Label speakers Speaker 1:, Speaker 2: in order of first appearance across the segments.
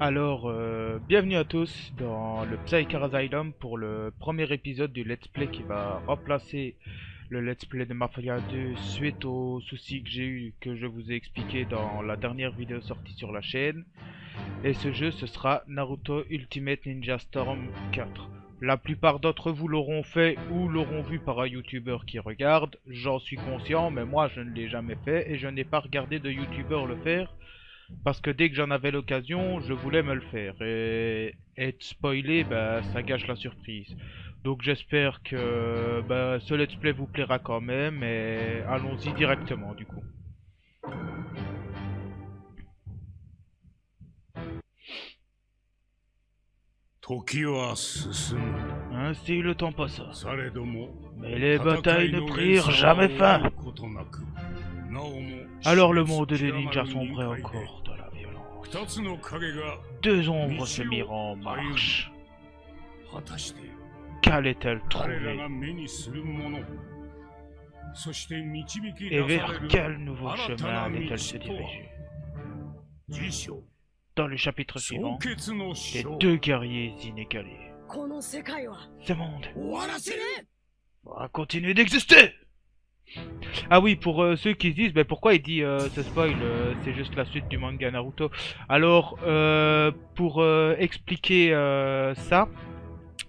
Speaker 1: Alors, bienvenue à tous dans le Psyker Asylum pour le premier épisode du Let's Play qui va remplacer le Let's Play de Mafia 2 suite aux soucis que j'ai eu, que je vous ai expliqué dans la dernière vidéo sortie sur la chaîne. Et ce jeu, ce sera Naruto Ultimate Ninja Storm 4. La plupart d'entre vous l'auront fait ou l'auront vu par un YouTuber qui regarde. J'en suis conscient, mais moi je ne l'ai jamais fait et je n'ai pas regardé de YouTuber le faire. Parce que dès que j'en avais l'occasion, je voulais me le faire. Et être spoilé, bah, ça gâche la surprise. Donc j'espère que bah, ce let's play vous plaira quand même. Et allons-y directement du coup. Ainsi le temps passa. Mais les batailles ne prirent jamais fin. Alors le monde des ninjas sombrait encore dans la violence. Deux ombres se mirent en marche. Qu'allait-elle trouver? Et vers quel nouveau chemin allait-elle se diriger? Dans le chapitre suivant, les deux guerriers inégalés. Ce monde va continuer d'exister! Ah oui, pour ceux qui se disent, ben pourquoi il dit ce spoil, c'est juste la suite du manga Naruto. Alors, pour expliquer ça,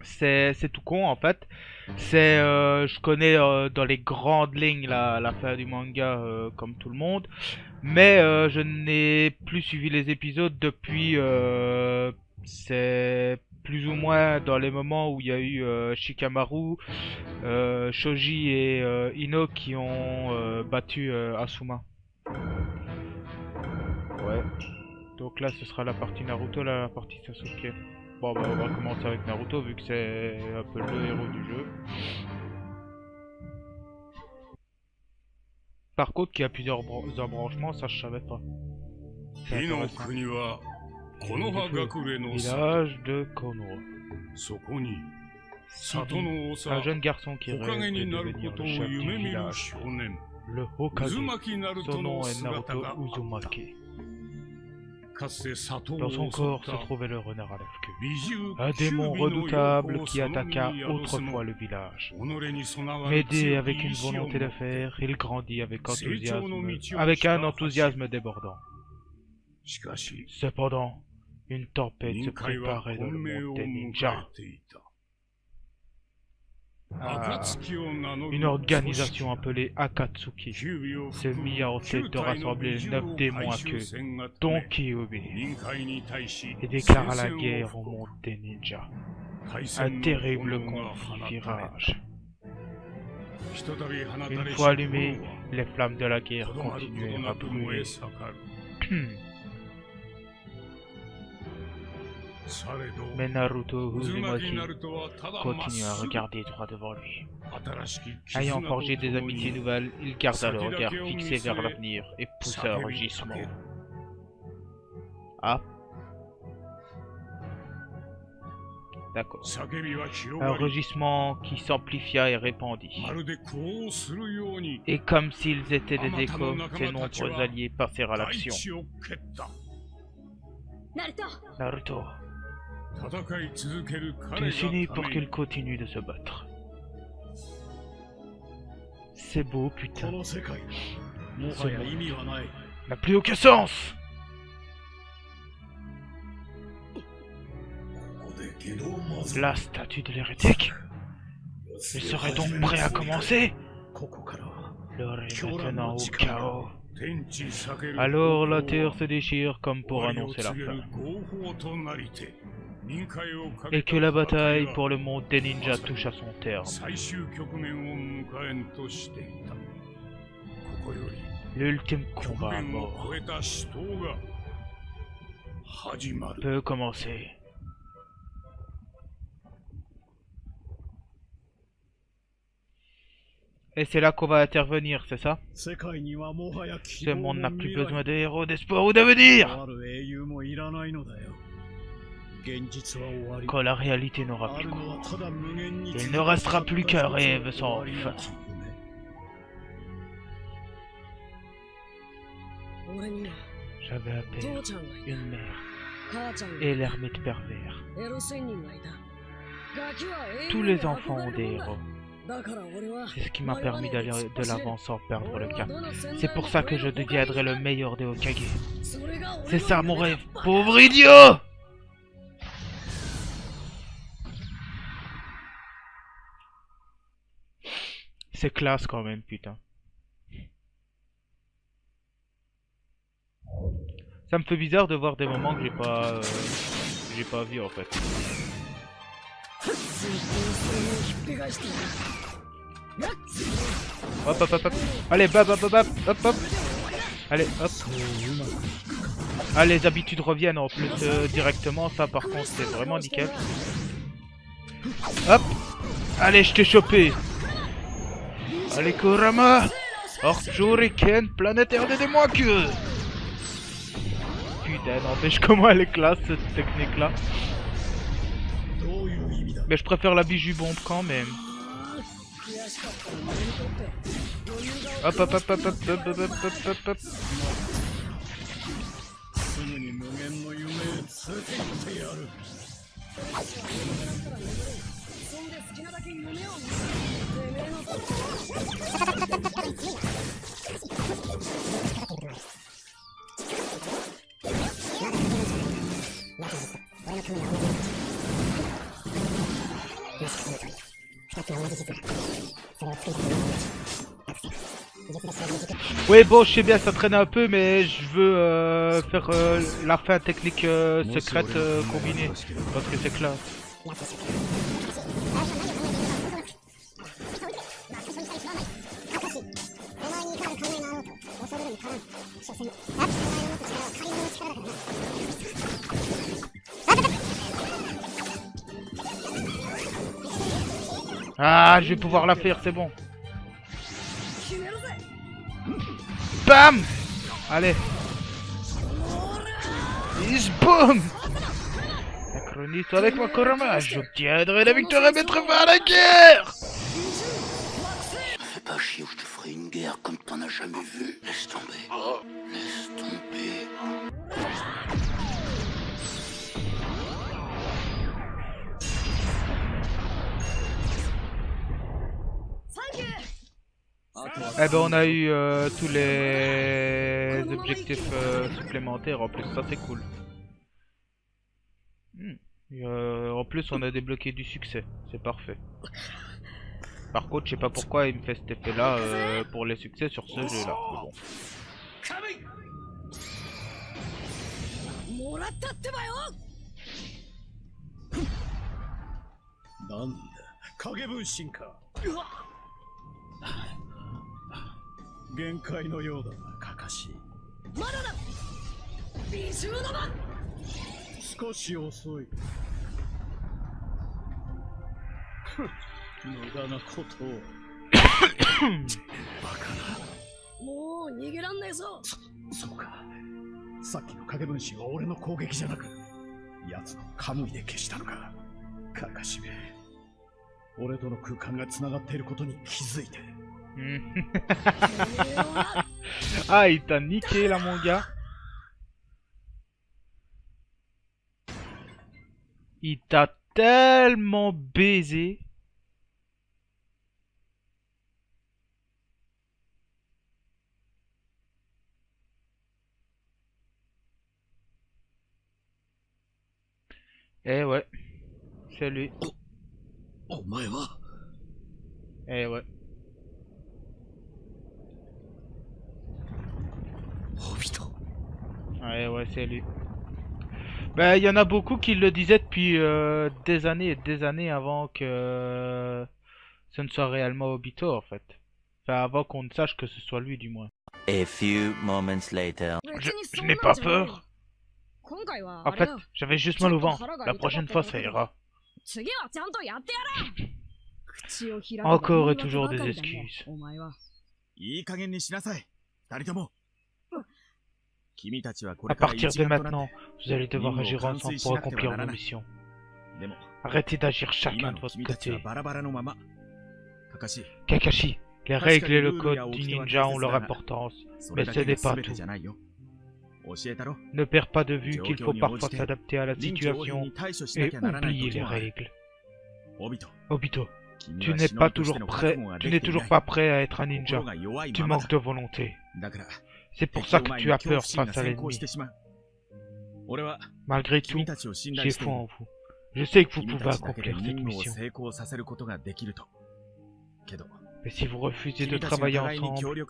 Speaker 1: c'est tout con en fait. C'est, je connais dans les grandes lignes la fin du manga comme tout le monde, mais je n'ai plus suivi les épisodes depuis. C'est plus ou moins dans les moments où il y a eu Shikamaru, Shoji et Ino qui ont battu Asuma. Ouais. Donc là, ce sera la partie Naruto, là, la partie Sasuke. Bon, bah, on va commencer avec Naruto vu que c'est un peu le héros du jeu. Par contre, qu'il y a plusieurs embranchements, ça je savais pas. C'est intéressant. Village de Konoha. Sidi, un jeune garçon qui rêve de devenir le chef du village. Le Hokage. Son nom est Naruto Uzumaki. Dans son corps se trouvait le renard à neuf queues, un démon redoutable qui attaqua autrefois le village. Mais aidé avec une volonté de faire, il grandit avec un enthousiasme débordant. Cependant, une tempête se préparait dans le monde des ninjas. Une organisation appelée Akatsuki se mit en tête de rassembler les 9 démons à queue, dont Kyuubi, et déclara la guerre au monde des ninjas. Un terrible conflit fit rage. Une fois allumées, les flammes de la guerre continuèrent à brûler. Mais Naruto Uzumaki continue à regarder droit devant lui. Ayant forgé des amitiés nouvelles, il garda le regard fixé vers l'avenir et poussa un rugissement. Ah. D'accord. Un rugissement qui s'amplifia et répandit. Et comme s'ils étaient des échos, ses nombreux alliés passèrent à l'action. Naruto. Tu finis pour qu'il continue de se battre. C'est beau, putain. Ce monde n'a plus aucun sens. La statue de l'hérétique. Il serait donc prêt à commencer. L'heure est maintenant au chaos. Alors la terre se déchire comme pour annoncer la fin. Et que la bataille pour le monde des ninjas touche à son terme. L'ultime combat à mort peut commencer. Et c'est là qu'on va intervenir, c'est ça? Ce monde n'a plus besoin de héros, d'espoir ou d'avenir! Quand la réalité n'aura plus cours, il ne restera plus qu'un rêve sans fin. J'avais un père, une mère, et l'ermite pervers. Tous les enfants ont des héros. C'est ce qui m'a permis d'aller de l'avant sans perdre le cap. C'est pour ça que je deviendrai le meilleur des Hokage. C'est ça mon rêve, pauvre idiot! C'est classe quand même, putain. Ça me fait bizarre de voir des moments que j'ai pas vu en fait. Hop hop hop hop. Allez bap hop hop hop hop hop. Allez hop. Ah, les habitudes reviennent en plus directement, ça par contre c'est vraiment nickel. Hop. Allez, je t'ai chopé. Allez Kurama. Hors Shuriken planétaire de moi que. Putain, n'empêche comment elle est classe cette technique là. Mais je préfère la bijou bombe quand même. Hop hop hop hop hop hop hop hop hop hop. Oui bon je sais bien ça traîne un peu mais je veux faire la fin technique secrète combinée parce que c'est classe. Ah je vais pouvoir la faire c'est bon. Bam! Allez! Boum! Synchronise-toi avec moi, Kurama! J'obtiendrai la victoire et mettre fin à la guerre!
Speaker 2: Me fais pas chier ou je te ferai une guerre comme t'en as jamais vu. Laisse tomber. Laisse tomber.
Speaker 1: Eh ben on a eu tous les objectifs supplémentaires en plus, ça c'est cool. En plus on a débloqué du succès, c'est parfait. Par contre je sais pas pourquoi il me fait cet effet là pour les succès sur ce jeu là. Bon.
Speaker 3: 限界のようだな、カカシ。
Speaker 4: まだだ。美獣の番。
Speaker 3: 少し遅い。無駄なことを。バカな。
Speaker 4: もう逃げらんねえぞ。
Speaker 3: そうか。さっきの影分身は俺の攻撃じゃなく、奴のカムイで消したのか。カカシめ。俺との空間が繋がっていることに気づいて。
Speaker 1: Ah, il t'a niqué là, mon gars. Il t'a tellement baisé. Eh ouais, c'est lui. Eh ouais. Ouais, c'est lui. Ben, il y en a beaucoup qui le disaient depuis des années et des années avant que ce ne soit réellement Obito, en fait. Enfin, avant qu'on ne sache que ce soit lui, du moins.
Speaker 2: A few moments later.
Speaker 1: Je n'ai pas peur. En fait, j'avais juste mal au ventre. La prochaine fois, ça ira. Encore et toujours des excuses. À partir de maintenant, vous allez devoir agir ensemble pour accomplir vos missions. Arrêtez d'agir chacun de votre côté. Kakashi, les règles et le code du ninja ont leur importance, mais ce n'est pas tout. Ne perds pas de vue qu'il faut parfois s'adapter à la situation et oublier les règles. Obito, tu n'es toujours pas prêt à être un ninja. Tu manques de volonté. C'est pour ça que tu as peur face à l'ennemi. Malgré tout, j'ai foi en vous. Je sais que vous pouvez accomplir cette mission. Mais si vous refusez de travailler ensemble,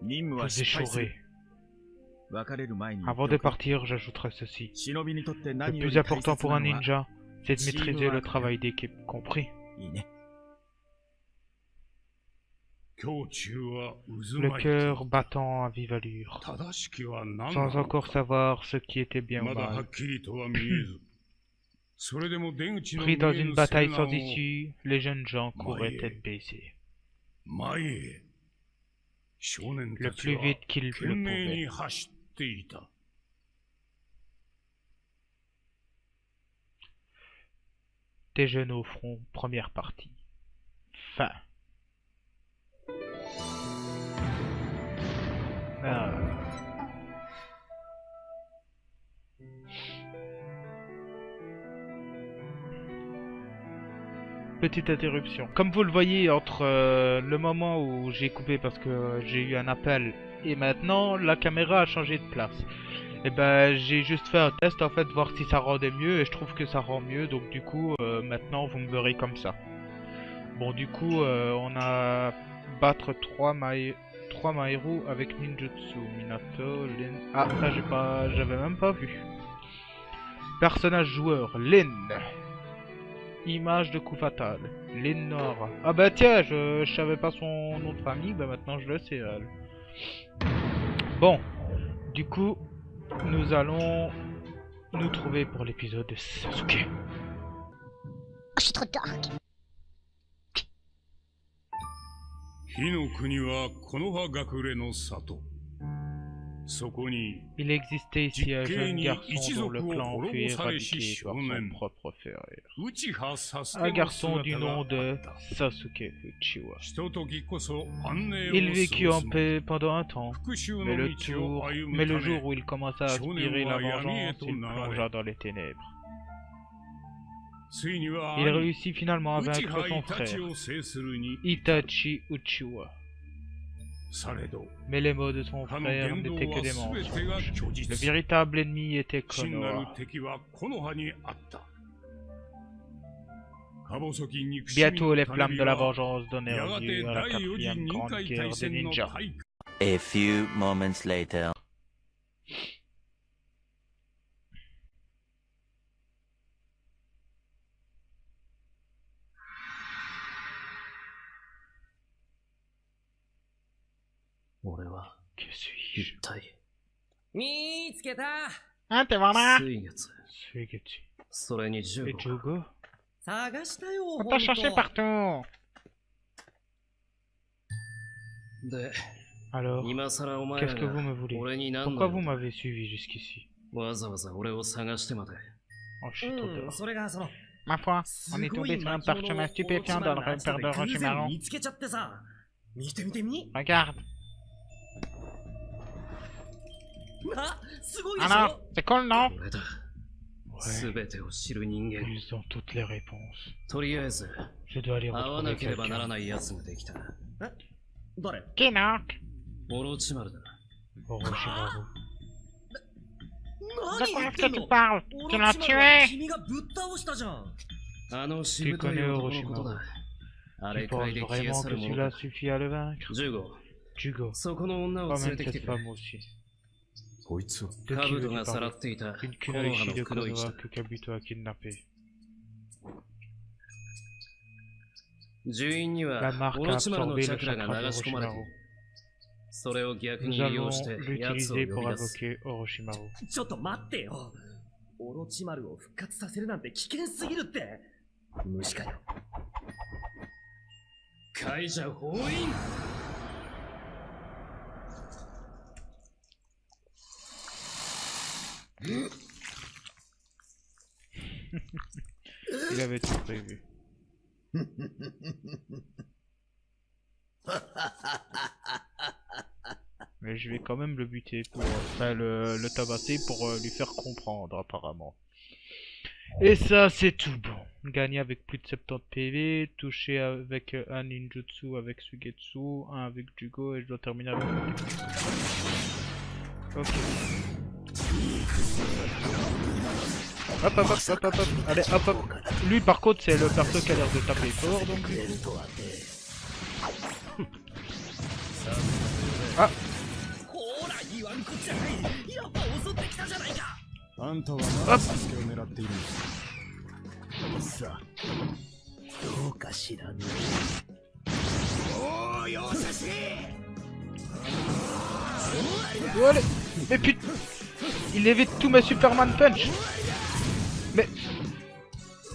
Speaker 1: vous échouerez. Avant de partir, j'ajouterai ceci. Le plus important pour un ninja, c'est de maîtriser le travail d'équipe, compris? Le cœur battant à vive allure, sans encore savoir ce qui était bien ou mal. Pris dans une bataille sans issue, les jeunes gens couraient tête baissée. Le plus vite qu'ils le pouvaient. Des jeunes au front, première partie. Fin. Ah. Petite interruption. Comme vous le voyez, entre le moment où j'ai coupé parce que j'ai eu un appel et maintenant, la caméra a changé de place. Et ben, j'ai juste fait un test en fait, voir si ça rendait mieux et je trouve que ça rend mieux. Donc du coup, maintenant, vous me verrez comme ça. Bon, du coup, on a battre 3 Mahiru avec ninjutsu, Minato, Lin... Ah, ça j'avais même pas vu. Personnage joueur, Lin. Image de coup fatal, Lin Nora. Ah bah tiens, je savais pas son nom de famille, bah maintenant je le sais. Bon, du coup, nous allons nous trouver pour l'épisode de Sasuke.
Speaker 5: Je suis trop dark.
Speaker 1: Il existait ici un jeune garçon dont le clan fut éradiqué par son propre frère. Un garçon du nom de Sasuke Uchiwa. Il vécut en paix pendant un temps, mais le jour où il commença à aspirer la vengeance, il plongea dans les ténèbres. Il réussit finalement à vaincre son frère, Itachi Uchiwa. Mais les mots de son frère n'étaient que des mensonges. Le véritable ennemi était Konoha. Bientôt, les flammes de la vengeance donnèrent lieu à la 4e grande guerre des ninjas.
Speaker 2: A few moments later.
Speaker 1: Que suis-je?
Speaker 5: Ah, t'es vraiment?
Speaker 1: Suigetsu. Et Jugo?
Speaker 5: On t'a cherché partout.
Speaker 1: Alors, qu'est-ce que vous me voulez? Pourquoi vous m'avez suivi jusqu'ici? Oh, je suis trop dehors.
Speaker 5: Ma foi, on est tombé sur un parchemin stupéfiant dans le repère de Orochimaru. Regarde. Alors, c'est cool, non?
Speaker 1: Ouais, ils ont toutes les réponses. Je dois aller retrouver quelqu'un.
Speaker 5: Qui donc?
Speaker 1: Orochimaru.
Speaker 5: De quoi est-ce que tu parles? Tu l'as tué?
Speaker 1: Tu connais Orochimaru. Tu penses vraiment que cela suffit à le vaincre? Jugo, emmène cette femme aussi. De qui veux-tu parler? Une Kunoichi de Konoha que Kabuto a kidnappé. La marque a absorbé le chakra d'Orochimaru. Nous allons l'utiliser pour invoquer Orochimaru.
Speaker 6: ちょっと待ってよ。オロチマルを復活させるなんて危険すぎるって。無視かよ。会社封印。
Speaker 1: Il avait tout prévu. Mais je vais quand même le buter pour... Enfin, le tabasser pour lui faire comprendre, apparemment. Et ça, c'est tout bon. Gagner avec plus de 70 PV, toucher avec un ninjutsu avec Sugetsu, un avec Jugo, et je dois terminer avec mon technique. Ok. Hop hop hop hop hop hop. Allez hop hop. Lui par contre c'est le perso qui a l'air de taper fort donc du coup. Ah.
Speaker 3: あんたは
Speaker 1: あっ
Speaker 3: 何の助けを狙っているんですか。
Speaker 6: さあ、どうか知らぬ。おお、容赦し。
Speaker 1: Allez. Mais putain. Il évite tous mes Superman Punch. Mais...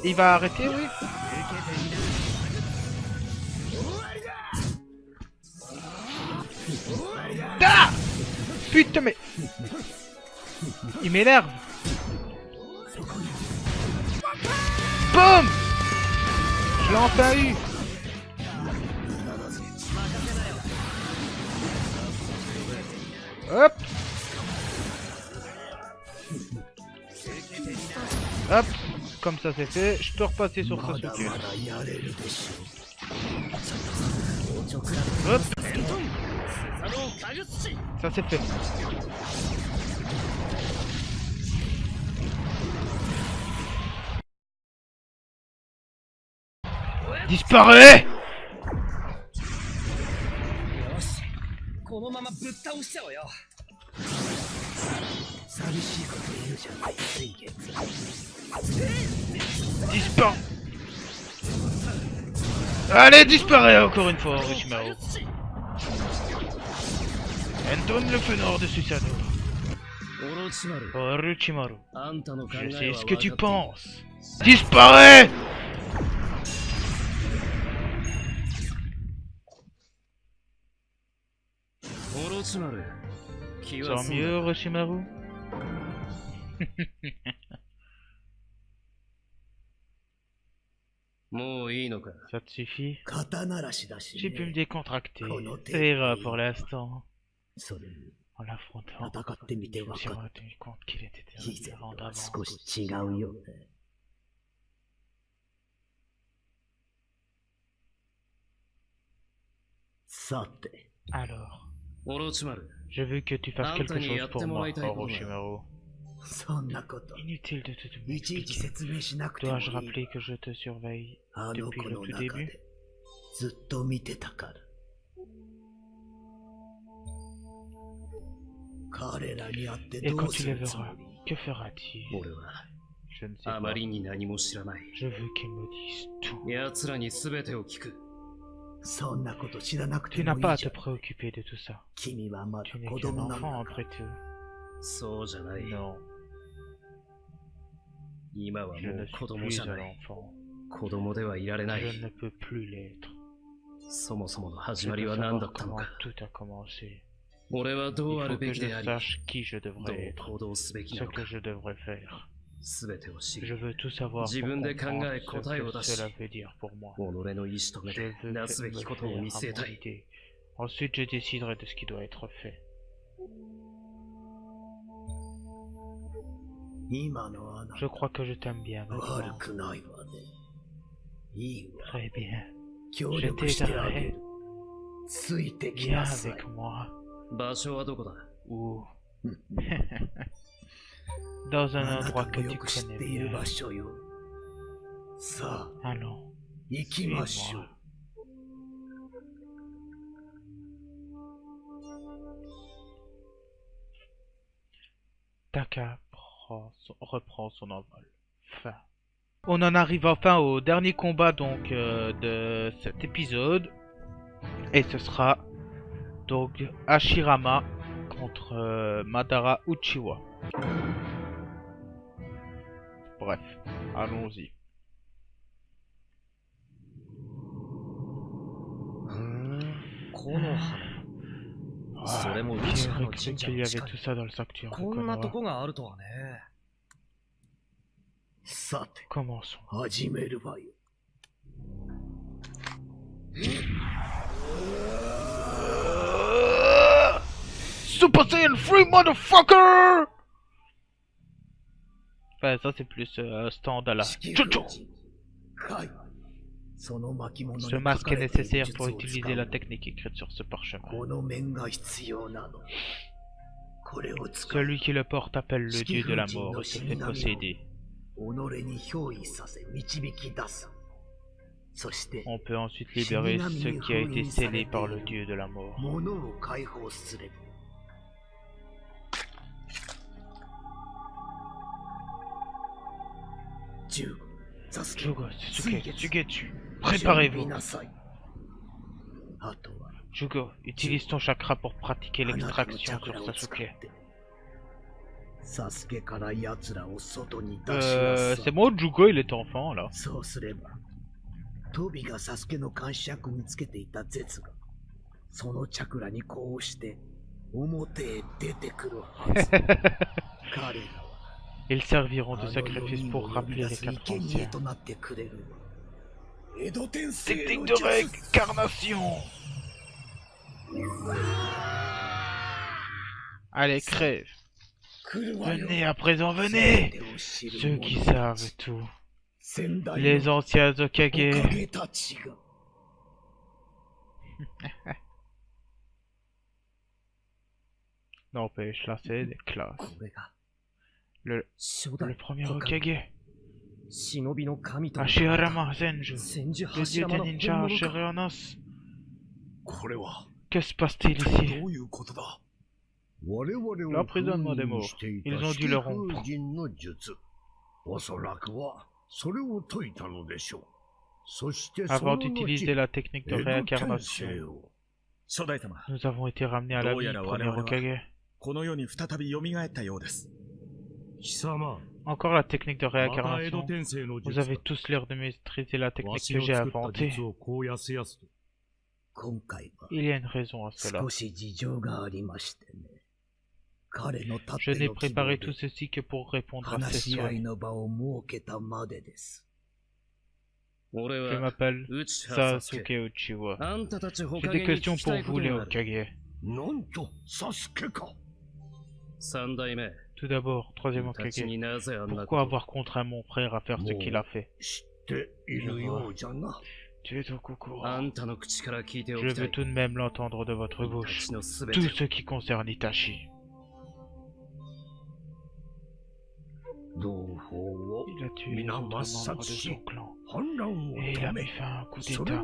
Speaker 1: Il va arrêter oui. Ah putain mais... Il m'énerve. Boum. Je l'ai enfin eu. Hop. Hop. Comme ça c'est fait. Je peux repasser sur Sasuke. Hop. Ça c'est fait. Disparais!
Speaker 6: このままぶっ倒しちゃおうよ。寂しいこと言うじゃない、水月。
Speaker 1: Disparais! Allez, disparais encore une fois, Orochimaru. Entonne le feu nord de Susanoo. Orochimaru, je sais ce que tu penses. Disparais! Sans mieux, Orochimaru. Ça te suffit? J'ai pu me décontracter. Ça ira pour l'instant. En l'affrontant, je me suis rendu compte qu'il était différent d'avant. Alors, je veux que tu fasses quelque chose pour moi, Orochimaru. Inutile de te m'expliquer. Dois-je rappeler que je te surveille depuis le tout début? Et quand tu les verras, que fera-t-il? Je ne sais pas. Je veux qu'ils me disent tout. Tu n'as pas à te préoccuper de tout ça. Tu n'es qu'un enfant après tout. Non. Je ne suis plus un enfant. Je ne peux plus l'être. Je veux savoir comment tout a commencé. Il faut que je sache qui je devrais être, ce que je devrais faire. Je veux tout savoir pour comprendre ce que cela veut dire pour moi. Je veux me faire à mon idée. Ensuite, je déciderai de ce qui doit être fait. Je crois que je t'aime bien maintenant. Très bien. Je t'aiderai. Viens avec moi. Où? Dans un endroit que tu connais bien. Allons, suis-moi. Taka reprend son envol. Fin. On en arrive enfin au dernier combat donc de cet épisode. Et ce sera donc Hashirama contre Madara Uchiwa. Bref, allons-y. J'ai cru qu'il y avait tout ça dans le sanctuaire de Konoha. Commençons. Super Saiyan 3 motherfucker! Ouais, ça c'est plus stand à la Jojo. Ce masque est nécessaire pour utiliser la technique écrite sur ce parchemin. Celui qui le porte appelle le dieu de la mort et se fait posséder. On peut ensuite libérer ce qui a été scellé par le dieu de la mort. Jugo, Sasuke, Sugetsu, préparez-vous. Jugo, utilise ton chakra pour pratiquer l'extraction sur Sasuke. C'est moi, Jugo, il est enfant là.
Speaker 6: トビがサスケの監視役につけていた絶が、そのチャクラにこうして表へ出てくるはず。彼らは
Speaker 1: Ils serviront de sacrifice pour rappeler les quatre anciens. Technique de réincarnation. Allez, crève. Venez à présent, venez. Ceux qui savent tout. Les anciens Hokage. N'empêche, là c'est des classes. Le premier Hokage. Hashirama Senju. Le dieu des ninjas Shirionos. Que se passe-t-il ici? L'emprisonnement des morts. Ils ont dû le rompre. Avant d'utiliser la technique de réincarnation, nous avons été ramenés à la vie, premier Hokage. Encore la technique de réincarnation. Vous avez tous l'air de maîtriser la technique que j'ai inventée. Il y a une raison à cela. Je n'ai préparé tout ceci que pour répondre à ces souhaits. Je m'appelle Sasuke Uchiwa. J'ai des questions pour vous, les Hokage. Tout d'abord, troisième Hokage, pourquoi avoir contraint mon frère à faire ce qu'il a fait? Tu es au courant. Je veux tout de même l'entendre de votre bouche. Tout ce qui concerne Itachi. Il a tué les autres membres de son clan. Et il a mis fin à un coup d'état.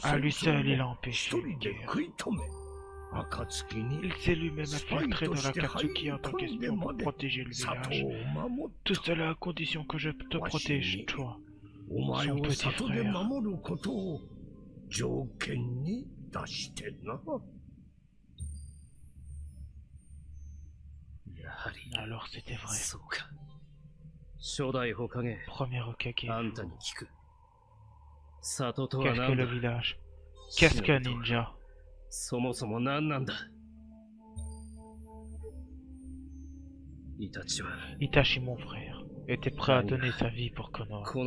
Speaker 1: À lui seul, il a empêché une guerre. Il s'est lui-même infiltré dans l'Akatsuki en tant qu'espion pour protéger le village. Tout cela à condition que je te protège, toi, son petit frère. Alors c'était vrai. Premier Hokage. Qu'est-ce que le village? Qu'est-ce qu'un ninja? Itachi, mon frère, était prêt à donner sa vie pour Konoha, tout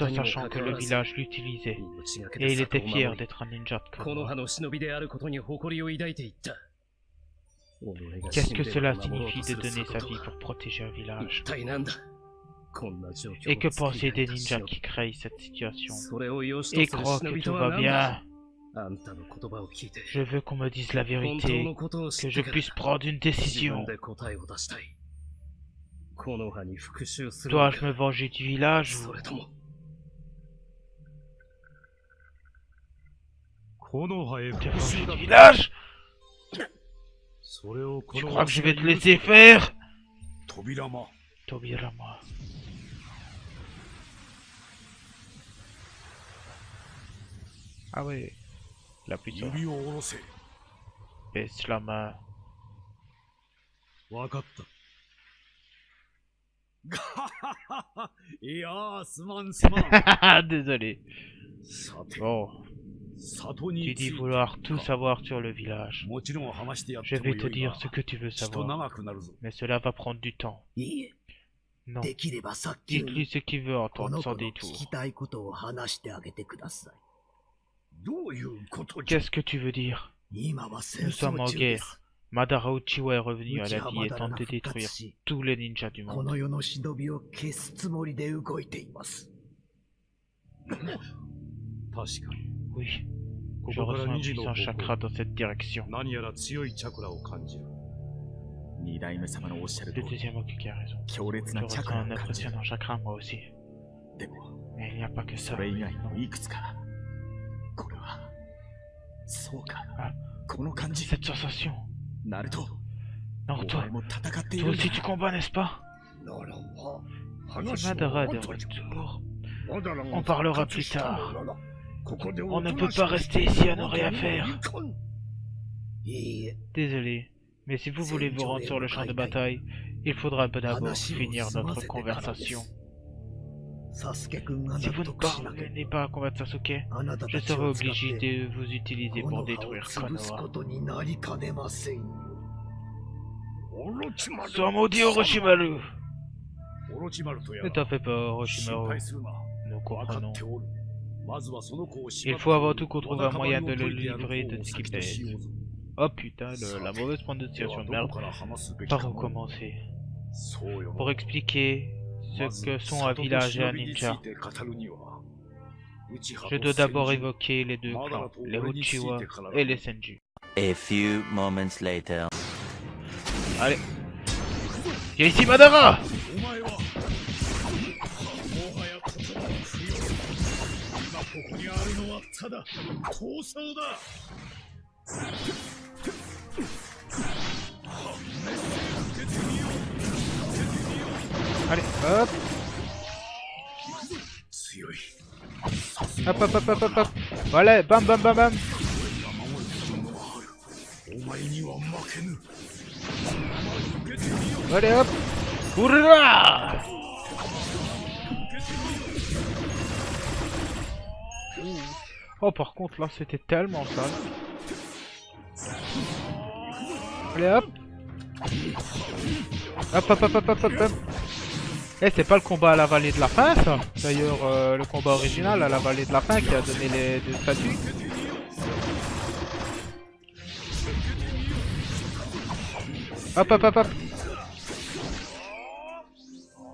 Speaker 1: en sachant que le village l'utilisait, et il était fier d'être un ninja de Konoha. Qu'est-ce que cela signifie de donner sa vie pour protéger un village? Et que penser des ninjas qui créent cette situation et croient que tout va bien? Je veux qu'on me dise la vérité, que je puisse prendre une décision. Dois-je me venger du village ou... Te venger du village? Tu crois que je vais te laisser faire? Tobirama. Ah ouais, la puissance. Baisse la main. Désolé. Bon. Tu dis vouloir tout savoir sur le village. Je vais te dire ce que tu veux savoir. Mais cela va prendre du temps. Non. Dites-lui ce qu'il veut entendre sans détour. Qu'est-ce que tu veux dire? Nous sommes en guerre. Madara Uchiwa est revenu à
Speaker 6: 内
Speaker 1: la
Speaker 6: 葉
Speaker 1: vie
Speaker 6: マ
Speaker 1: et
Speaker 6: ダラ
Speaker 1: tente
Speaker 6: が
Speaker 1: de
Speaker 6: 復活
Speaker 1: détruire
Speaker 6: し、
Speaker 1: tous les ninjas du
Speaker 6: こ
Speaker 1: monde.
Speaker 6: の世の忍びを消すつもりで動いています。
Speaker 3: 確かに
Speaker 1: Oui,
Speaker 3: こ
Speaker 1: je
Speaker 3: こから
Speaker 1: ressens un
Speaker 3: 2時の
Speaker 1: puissant
Speaker 3: 方
Speaker 1: chakra
Speaker 3: 向
Speaker 1: dans cette direction.
Speaker 3: 何やら強いチャクラを感じる。
Speaker 7: 二代目様のおっしゃる通
Speaker 1: Le
Speaker 7: り、
Speaker 1: deuxième Oki qui a raison.
Speaker 7: 強烈
Speaker 1: Je
Speaker 7: なチャ
Speaker 1: ressens
Speaker 7: クラを
Speaker 1: un
Speaker 7: 感じる。
Speaker 1: impressionnant chakra moi aussi.
Speaker 7: でも、
Speaker 1: Mais il n'y a pas que
Speaker 7: そ
Speaker 1: ça.
Speaker 7: れ以外にもいくつか。これは、そうか。
Speaker 1: あ
Speaker 7: この感じ。
Speaker 1: Cette sensation.
Speaker 7: ナルト、
Speaker 1: Naruto,
Speaker 7: お前も戦ってい
Speaker 1: toi
Speaker 7: るんだ
Speaker 1: aussi tu combats, n'est-ce pas?
Speaker 3: ならば、
Speaker 1: C'est Madara de retour. On parlera plus tard. On ne peut pas rester ici à ne rien faire.
Speaker 6: いいえ、
Speaker 1: Désolé, mais si vous voulez vous rendre sur le champ de bataille, il faudra d'abord finir notre conversation.
Speaker 6: サスケ君が
Speaker 1: Si
Speaker 6: 納
Speaker 1: vous ne
Speaker 6: 得しなけれ
Speaker 1: parvenez pas à combattre Sasuke,
Speaker 6: ば、あなた
Speaker 1: je
Speaker 6: たち
Speaker 1: serai
Speaker 6: を使っ
Speaker 1: obligé
Speaker 6: て
Speaker 1: de vous utiliser
Speaker 6: こ
Speaker 1: pour
Speaker 6: の葉を
Speaker 1: détruire
Speaker 6: 潰すこ
Speaker 1: Konoha.
Speaker 6: とになりかねませんよ。
Speaker 1: Sois maudit Orochimaru!
Speaker 3: オロチマルとや
Speaker 1: Ne
Speaker 3: ら
Speaker 1: t'en fais pas,
Speaker 3: 心
Speaker 1: Orochimaru.
Speaker 3: 配するな。
Speaker 1: Nous
Speaker 3: 分かっ
Speaker 1: comprenons.
Speaker 3: ておる。まずはその子を
Speaker 1: Il faut avant tout qu'on trouve un moyen de le livrer de ce qui pèse. Oh putain, la mauvaise prononciation de merde. Par où commencer? Pour expliquer ce que sont un village et un ninja, je dois d'abord évoquer les deux clans, les Uchiwa et les Senju.
Speaker 2: A few moments later.
Speaker 1: Allez. Viens ici, Madara!
Speaker 3: お前はもはや言葉は不要。今ここにあるのはただ闘争だ。
Speaker 1: Allez, hop!
Speaker 3: 強い。
Speaker 1: Hop, hop, hop, hop, hop, hop! Voilà, bam, bam, bam, bam!
Speaker 3: お前には負けぬ。
Speaker 1: Allez, hop! Hurrah! Oh, par contre, là, c'était tellement sale. Allez, hop! Hop, hop, hop, hop, hop, hop, hop! Eh, c'est pas le combat à la vallée de la fin, ça! D'ailleurs, le combat original à la vallée de la fin qui a donné les deux statues. Hop, hop, hop, hop!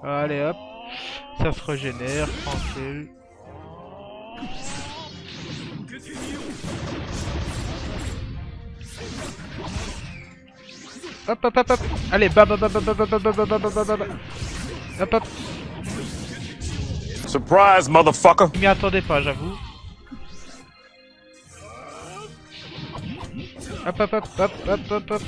Speaker 1: Allez, hop! Ça se régénère, tranquille. Hop, hop, hop, hop! Allez, bam, bam, bam, bam, bam, bam, bam, bam, bam, bam, bam, bam. Hop, hop!
Speaker 8: Surprise, motherfucker!
Speaker 1: Je m'y attendais pas, j'avoue. Hop, hop, hop, hop, hop, hop, hop.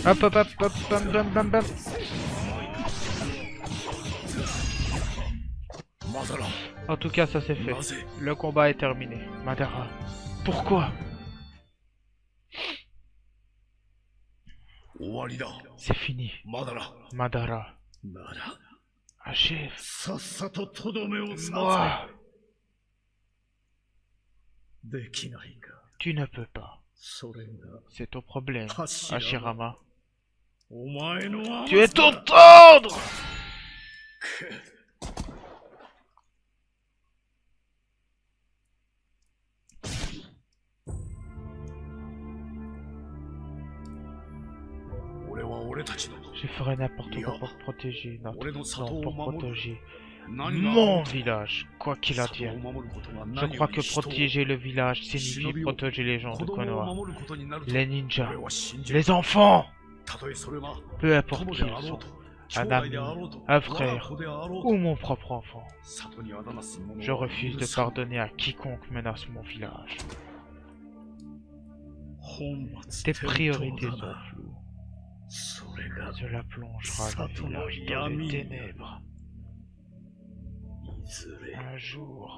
Speaker 1: Hop, hop, hop, hop, bam, bam, bam, bam. En tout cas, ça c'est fait. Le combat est terminé. Madara. Pourquoi?
Speaker 3: 終わりだ。
Speaker 1: C'est fini.
Speaker 3: まだら。
Speaker 1: Madara.
Speaker 3: なら、
Speaker 1: Achève.
Speaker 3: さっさととどめを刺
Speaker 1: Moi.
Speaker 3: せ。できないか。
Speaker 1: Tu ne peux pas.
Speaker 3: それが、
Speaker 1: C'est ton problème,
Speaker 3: 柱だ。
Speaker 1: Hashirama.
Speaker 3: お前の甘さ
Speaker 1: Tu es ton tendre!
Speaker 3: 俺は俺たちの
Speaker 1: Je ferai n'importe quoi pour protéger notre
Speaker 3: 俺の里
Speaker 1: non,
Speaker 3: を
Speaker 1: pour
Speaker 3: 守る。
Speaker 1: protéger
Speaker 3: 何が
Speaker 1: mon village, quoi qu'il
Speaker 3: 里を
Speaker 1: advienne.
Speaker 3: 守ることが
Speaker 1: Je
Speaker 3: 何よ
Speaker 1: crois
Speaker 3: り
Speaker 1: que
Speaker 3: 人を
Speaker 1: protéger le village signifie
Speaker 3: Shinobi-o,
Speaker 1: protéger les gens
Speaker 3: 子
Speaker 1: de
Speaker 3: 供を
Speaker 1: Konoha.
Speaker 3: 守ることになると
Speaker 1: Les ninjas,
Speaker 3: 俺は信じる。
Speaker 1: les enfants,
Speaker 3: たとえそれは
Speaker 1: peu importe
Speaker 3: 友
Speaker 1: qui
Speaker 3: であ
Speaker 1: ils
Speaker 3: ろう
Speaker 1: sont,
Speaker 3: と、
Speaker 1: un
Speaker 3: 兄弟
Speaker 1: ami,
Speaker 3: であろうと、
Speaker 1: un
Speaker 3: 我
Speaker 1: frère
Speaker 3: が子であろう
Speaker 1: ou
Speaker 3: と、
Speaker 1: mon propre enfant.
Speaker 3: 里にあだなす者
Speaker 1: Je
Speaker 3: は
Speaker 1: refuse
Speaker 3: 許
Speaker 1: de
Speaker 3: さん。
Speaker 1: pardonner à quiconque menace mon village.
Speaker 3: 本末
Speaker 1: Tes priorités
Speaker 3: 転
Speaker 1: sont
Speaker 3: 倒だな。
Speaker 1: floues.
Speaker 3: それが
Speaker 1: Cela plongera le village dans les ténèbres.
Speaker 3: いずれ
Speaker 1: Un jour.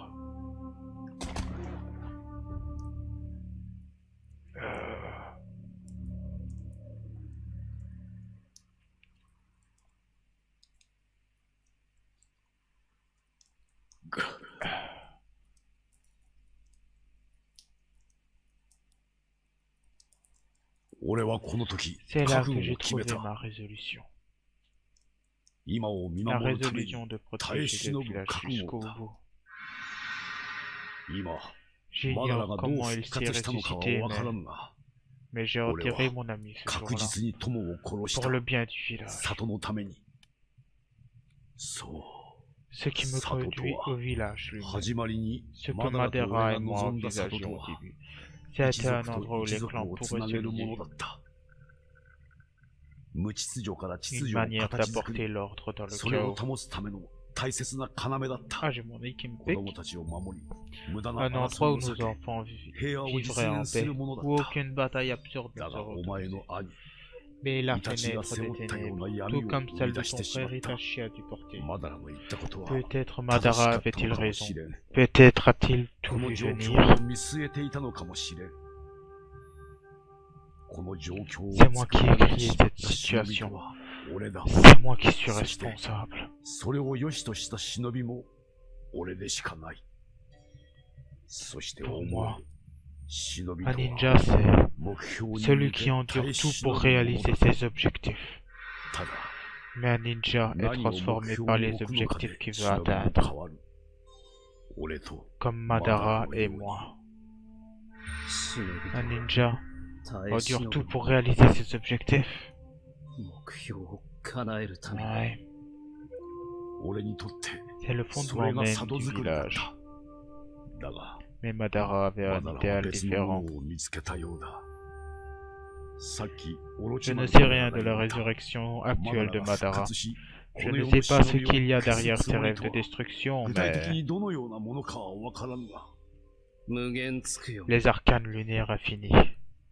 Speaker 3: 俺はこの時
Speaker 1: C'est là
Speaker 3: 覚
Speaker 1: que
Speaker 3: 悟
Speaker 1: j'ai
Speaker 3: を決め
Speaker 1: trouvé
Speaker 3: た。
Speaker 1: ma résolution.
Speaker 3: 今を見
Speaker 1: La
Speaker 3: 守るために
Speaker 1: résolution de
Speaker 3: 耐え
Speaker 1: protéger
Speaker 3: 忍
Speaker 1: le
Speaker 3: ぶ
Speaker 1: village
Speaker 3: 覚悟
Speaker 1: jusqu'au
Speaker 3: だ。
Speaker 1: bout.
Speaker 3: 今、マダラ
Speaker 1: J'ignore
Speaker 3: がどう
Speaker 1: comment il
Speaker 3: 復
Speaker 1: s'est
Speaker 3: 活したのかは
Speaker 1: ressuscité,
Speaker 3: わからんが、
Speaker 1: mais j'ai enterré mon ami ce
Speaker 3: 確
Speaker 1: jour-là
Speaker 3: 実に友を殺し
Speaker 1: pour
Speaker 3: た。
Speaker 1: le bien du village.
Speaker 3: 里のために。そ
Speaker 1: Ce qui me
Speaker 3: Sato
Speaker 1: conduit
Speaker 3: Toa.
Speaker 1: au village
Speaker 3: う、
Speaker 1: lui-même.
Speaker 3: 始まりに
Speaker 1: Ce que
Speaker 3: マダラと
Speaker 1: Madara
Speaker 3: 俺
Speaker 1: et
Speaker 3: が
Speaker 1: moi
Speaker 3: 望んだ里
Speaker 1: envisagions
Speaker 3: と
Speaker 1: au
Speaker 3: は、
Speaker 1: début.
Speaker 3: 一
Speaker 1: C'était un
Speaker 3: 族と
Speaker 1: endroit où
Speaker 3: 一
Speaker 1: les
Speaker 3: 族
Speaker 1: clans
Speaker 3: をつ
Speaker 1: pourraient
Speaker 3: な
Speaker 1: se
Speaker 3: げるも
Speaker 1: lier.
Speaker 3: のだった。無秩序から秩
Speaker 1: Une
Speaker 3: 序を
Speaker 1: manière
Speaker 3: 形作
Speaker 1: d'apporter
Speaker 3: り、
Speaker 1: l'ordre dans le
Speaker 3: それを
Speaker 1: chaos.
Speaker 3: 保つための大切な要だった
Speaker 1: Ah, j'ai mon nez qui me
Speaker 3: 子
Speaker 1: pique.
Speaker 3: 供たちを守り、無駄な
Speaker 1: Un
Speaker 3: 争
Speaker 1: endroit
Speaker 3: い
Speaker 1: où
Speaker 3: を
Speaker 1: nos
Speaker 3: 避け、
Speaker 1: enfants
Speaker 3: 平和を
Speaker 1: vivraient
Speaker 3: 実
Speaker 1: en
Speaker 3: 現す
Speaker 1: paix,
Speaker 3: るもの
Speaker 1: où
Speaker 3: だった。
Speaker 1: aucune bataille absurde ne
Speaker 3: だが
Speaker 1: serait
Speaker 3: お前の
Speaker 1: autorisée.
Speaker 3: 兄、
Speaker 1: Mais la
Speaker 3: イタチが
Speaker 1: fenêtre
Speaker 3: 背負
Speaker 1: des
Speaker 3: ったよう
Speaker 1: ténèbres,
Speaker 3: な
Speaker 1: tout
Speaker 3: 闇を
Speaker 1: comme
Speaker 3: 生み
Speaker 1: celle de
Speaker 3: 出し
Speaker 1: son
Speaker 3: てしま
Speaker 1: frère
Speaker 3: った。
Speaker 1: Itachi a dû porter.
Speaker 3: マダラの言ったことは
Speaker 1: Peut-être
Speaker 3: 正しか
Speaker 1: Madara
Speaker 3: ったの
Speaker 1: avait-il
Speaker 3: かもし
Speaker 1: raison.
Speaker 3: れん。
Speaker 1: Peut-être a-t-il
Speaker 3: こ
Speaker 1: tout
Speaker 3: の
Speaker 1: vu
Speaker 3: 状況
Speaker 1: venir.
Speaker 3: を見据えていたのかもしれん。この状況を
Speaker 1: C'est moi qui
Speaker 3: 作
Speaker 1: ai
Speaker 3: り出
Speaker 1: créé
Speaker 3: しまっ
Speaker 1: cette
Speaker 3: た忍び
Speaker 1: situation.
Speaker 3: とは俺だ。
Speaker 1: C'est moi qui suis
Speaker 3: Ça, c'était-
Speaker 1: responsable.
Speaker 3: それを良しとした忍びも俺でしかない。そしてお
Speaker 1: Pour
Speaker 3: 前
Speaker 1: moi,、
Speaker 3: 忍びと
Speaker 1: un
Speaker 3: は
Speaker 1: ninja, c'est
Speaker 3: 目標に
Speaker 1: celui
Speaker 3: 向
Speaker 1: qui
Speaker 3: け
Speaker 1: endure
Speaker 3: 耐え
Speaker 1: tout
Speaker 3: 忍
Speaker 1: pour
Speaker 3: ぶもの
Speaker 1: réaliser
Speaker 3: だ。
Speaker 1: ses objectifs.
Speaker 3: ただ、
Speaker 1: Mais un ninja est
Speaker 3: 何を目
Speaker 1: transformé
Speaker 3: 標
Speaker 1: par
Speaker 3: に
Speaker 1: les
Speaker 3: 置くのか
Speaker 1: objectifs
Speaker 3: で
Speaker 1: qu'il veut
Speaker 3: 忍びも
Speaker 1: atteindre,
Speaker 3: 変わる。俺と
Speaker 1: comme Madara
Speaker 3: Madara
Speaker 1: et
Speaker 3: et
Speaker 1: moi.
Speaker 6: 忍び
Speaker 1: Un ninja
Speaker 6: 耐え
Speaker 1: endure
Speaker 6: 忍
Speaker 1: tout
Speaker 6: ぶ
Speaker 1: pour réaliser ses objectifs.
Speaker 6: 目標を叶えるために
Speaker 1: Ouais,
Speaker 3: 俺にとって
Speaker 1: c'est le
Speaker 3: そ
Speaker 1: fondement
Speaker 3: れが
Speaker 1: même
Speaker 3: 里
Speaker 1: du
Speaker 3: 作りだっ
Speaker 1: village.
Speaker 3: た。だが、
Speaker 1: Mais Madara avait
Speaker 3: マ
Speaker 1: un
Speaker 3: ダラは
Speaker 1: idéal
Speaker 3: 別の
Speaker 1: différent.
Speaker 3: ものを見つけたようだ。さっき、オロ
Speaker 1: Je
Speaker 3: チマ
Speaker 1: ne
Speaker 3: ル
Speaker 1: sais
Speaker 3: が
Speaker 1: rien de
Speaker 3: 言
Speaker 1: la
Speaker 3: った
Speaker 1: résurrection actuelle de
Speaker 3: マダラが復
Speaker 1: Madara.
Speaker 3: 活し、
Speaker 1: Je
Speaker 3: この
Speaker 1: ne
Speaker 3: 世
Speaker 1: sais
Speaker 3: の
Speaker 1: pas ce
Speaker 3: 忍びを
Speaker 1: qu'il y a
Speaker 3: 消す
Speaker 1: derrière
Speaker 3: つ
Speaker 1: ces
Speaker 3: もり
Speaker 1: rêves
Speaker 3: と
Speaker 1: de
Speaker 3: は
Speaker 1: destruction,
Speaker 3: 具体的
Speaker 1: mais
Speaker 3: にどのようなものかはわからんが、
Speaker 6: 無限つくよ
Speaker 1: les arcanes lunaires infinis,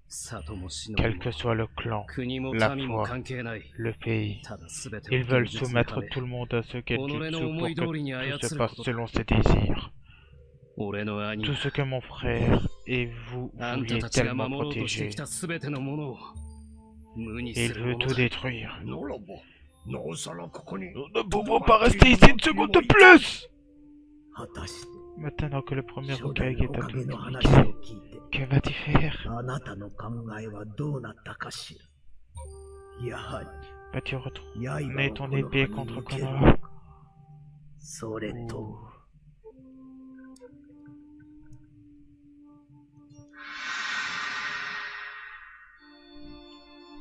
Speaker 6: 里も忍び
Speaker 1: quel
Speaker 6: も
Speaker 1: que soit le clan,
Speaker 6: 国も
Speaker 1: la
Speaker 6: 民も
Speaker 1: foi,
Speaker 6: 関係ない
Speaker 1: le pays,
Speaker 6: ただ全てを
Speaker 1: ils veulent
Speaker 6: 現実の
Speaker 1: soumettre
Speaker 6: ため
Speaker 1: tout le monde à ce qu'est Jutsu pour que
Speaker 6: 己の思い通りに操ること。
Speaker 1: tout se passe selon ses désirs.
Speaker 6: 俺の兄
Speaker 1: Tout ce que mon frère et vous
Speaker 6: あんた
Speaker 1: vouliez
Speaker 6: たちが
Speaker 1: tellement
Speaker 6: 守ろうとして
Speaker 1: protéger,
Speaker 6: きた全てのものを無に
Speaker 1: et
Speaker 6: す
Speaker 1: il
Speaker 6: る
Speaker 1: veut
Speaker 6: もの
Speaker 1: tout
Speaker 6: だ。
Speaker 1: détruire.
Speaker 3: ならば、なおさらここに。
Speaker 1: Nous ne pouvons pas rester ici une seconde de plus!
Speaker 6: 果たして
Speaker 1: Maintenant que le premier
Speaker 6: 初代
Speaker 1: Hokage
Speaker 6: の
Speaker 1: est
Speaker 6: おかげの
Speaker 1: à
Speaker 6: 話を
Speaker 1: communiquer,
Speaker 6: 聞いて
Speaker 1: que vas-tu faire?
Speaker 6: あなたの考えはどうなったかしら。やは
Speaker 1: Vas-tu
Speaker 6: り
Speaker 1: retourner
Speaker 6: 刃
Speaker 1: ton
Speaker 6: をこの
Speaker 1: épée
Speaker 6: 葉に
Speaker 1: contre
Speaker 6: 向ける
Speaker 1: Konoha?
Speaker 6: のか。それと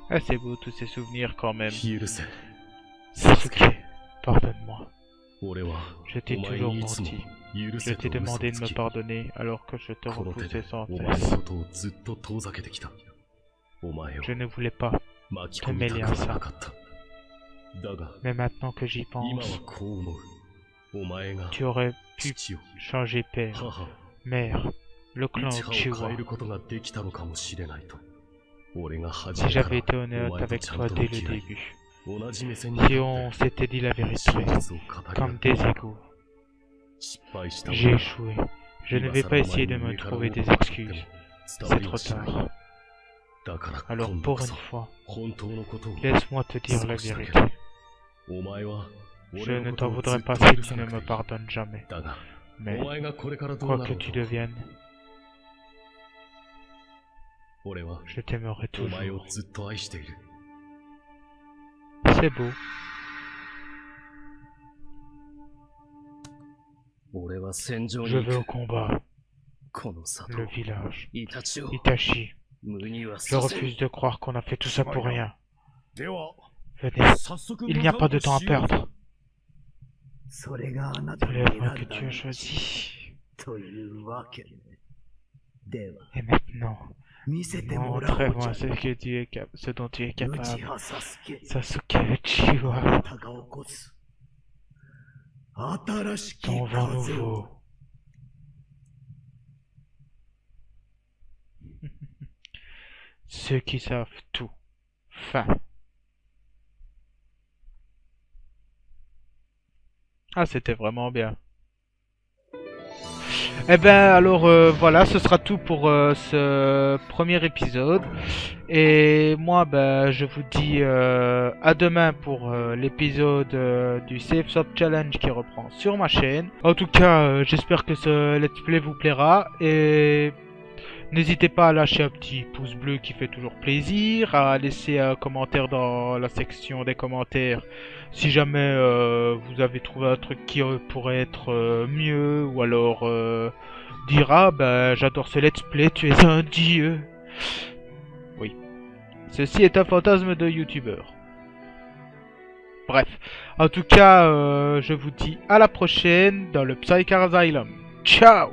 Speaker 1: Ah, c'est beau tous ces souvenirs quand même.
Speaker 7: 許せ。
Speaker 1: Sasuke, pardonne-moi.
Speaker 7: 俺は
Speaker 1: Je t'ai
Speaker 7: お前
Speaker 1: toujours
Speaker 7: にいつも
Speaker 1: menti.
Speaker 7: 許
Speaker 1: Je
Speaker 7: せ
Speaker 1: t'ai
Speaker 7: と嘘を
Speaker 1: demandé de
Speaker 7: つ
Speaker 1: me
Speaker 7: き、
Speaker 1: pardonner alors que je te
Speaker 7: この手
Speaker 1: repoussais
Speaker 7: で
Speaker 1: sans
Speaker 7: お前の
Speaker 1: cesse.
Speaker 7: ことをずっと遠ざけてきた。お前を
Speaker 1: Je ne voulais pas,
Speaker 7: 巻き込みたくはなかった。だが、
Speaker 1: mais maintenant que j'y
Speaker 7: 今
Speaker 1: pense,
Speaker 7: はこう思う。お前が
Speaker 1: tu aurais pu
Speaker 7: 父を、
Speaker 1: changer père,
Speaker 7: 母を、
Speaker 1: mère, le
Speaker 7: い
Speaker 1: clan
Speaker 7: ちはを変え
Speaker 1: Uchiwa.
Speaker 7: ることができたのかもしれないと。俺が初
Speaker 1: Si
Speaker 7: めか
Speaker 1: j'avais été
Speaker 7: ら
Speaker 1: honnête
Speaker 7: お前と
Speaker 1: avec
Speaker 7: ちゃん
Speaker 1: toi
Speaker 7: と
Speaker 1: dès
Speaker 7: 向
Speaker 1: le
Speaker 7: き合い、
Speaker 1: début,
Speaker 7: 同じ目線に
Speaker 1: si
Speaker 7: 立
Speaker 1: on
Speaker 7: って
Speaker 1: s'était dit la
Speaker 7: 真
Speaker 1: vérité,
Speaker 7: 実を語り
Speaker 1: comme
Speaker 7: 合う
Speaker 1: des égaux,
Speaker 7: 失敗した
Speaker 1: j'ai échoué. Je ne vais pas essayer de me trouver des excuses. C'est trop tard.
Speaker 7: だから
Speaker 1: Alors
Speaker 7: 今度
Speaker 1: pour
Speaker 7: こ
Speaker 1: une
Speaker 7: そ
Speaker 1: fois,
Speaker 7: 本当のことを
Speaker 1: laisse-moi te dire la
Speaker 7: 少しだけ
Speaker 1: vérité.
Speaker 7: お前は
Speaker 1: Je
Speaker 7: 俺
Speaker 1: ne
Speaker 7: のこと
Speaker 1: t'en
Speaker 7: をず
Speaker 1: voudrais
Speaker 7: っと
Speaker 1: pas
Speaker 7: 許
Speaker 1: si
Speaker 7: さ
Speaker 1: tu
Speaker 7: な
Speaker 1: ne
Speaker 7: く
Speaker 1: me
Speaker 7: ていい。
Speaker 1: pardonnes jamais.
Speaker 7: だが、
Speaker 1: Mais
Speaker 7: お前がこれからどう
Speaker 1: quoi
Speaker 7: な
Speaker 1: que
Speaker 7: ろう
Speaker 1: tu
Speaker 7: と、
Speaker 1: deviennes,
Speaker 7: 俺は
Speaker 1: je t'aimerai
Speaker 7: お前を
Speaker 1: toujours.
Speaker 7: ずっと愛している。
Speaker 1: C'est beau.
Speaker 6: 俺は戦場
Speaker 1: Je
Speaker 6: に
Speaker 1: vais
Speaker 6: 行
Speaker 1: au
Speaker 6: く。
Speaker 1: combat.
Speaker 6: この里
Speaker 1: Le village.
Speaker 6: イタチを
Speaker 1: Itachi,
Speaker 6: 無には
Speaker 1: je
Speaker 6: させん。
Speaker 1: refuse de croire qu'on a fait tout ça pour rien.
Speaker 3: では、
Speaker 1: Venez,
Speaker 3: 早速
Speaker 1: il n'y a pas de temps à
Speaker 3: 向かうとしよう
Speaker 1: perdre.
Speaker 6: それがあなた
Speaker 1: C'est
Speaker 6: の
Speaker 1: le
Speaker 6: 選ん
Speaker 1: voie
Speaker 6: だ
Speaker 1: que tu as
Speaker 6: 道
Speaker 1: choisi.
Speaker 6: というわけね。では、
Speaker 1: Et maintenant,
Speaker 6: 見せてもらおう
Speaker 1: montre-moi
Speaker 6: じゃ
Speaker 1: ce que tu es ce dont tu es
Speaker 6: 内
Speaker 1: capable.
Speaker 6: 葉サスケ。
Speaker 1: Sasuke
Speaker 6: あな
Speaker 1: Uchiwa,
Speaker 6: たが起こす。新しき
Speaker 1: ton vent
Speaker 6: 風
Speaker 1: nouveau.
Speaker 6: を。
Speaker 1: Ceux qui savent tout. Fin. Ah, c'était vraiment bien. Eh ben, alors voilà, ce sera tout pour ce premier épisode. Et moi, ben, je vous dis à demain pour l'épisode du Safe Shop Challenge qui reprend sur ma chaîne. En tout cas, j'espère que ce let's play vous plaira. Et N'hésitez pas à lâcher un petit pouce bleu qui fait toujours plaisir, à laisser un commentaire dans la section des commentaires si jamais vous avez trouvé un truc qui pourrait être mieux, ou alors dire ah ben j'adore ce let's play, tu es un dieu. Oui. Ceci est un fantasme de youtubeur. Bref. En tout cas, je vous dis à la prochaine dans le Psychar Asylum. Ciao!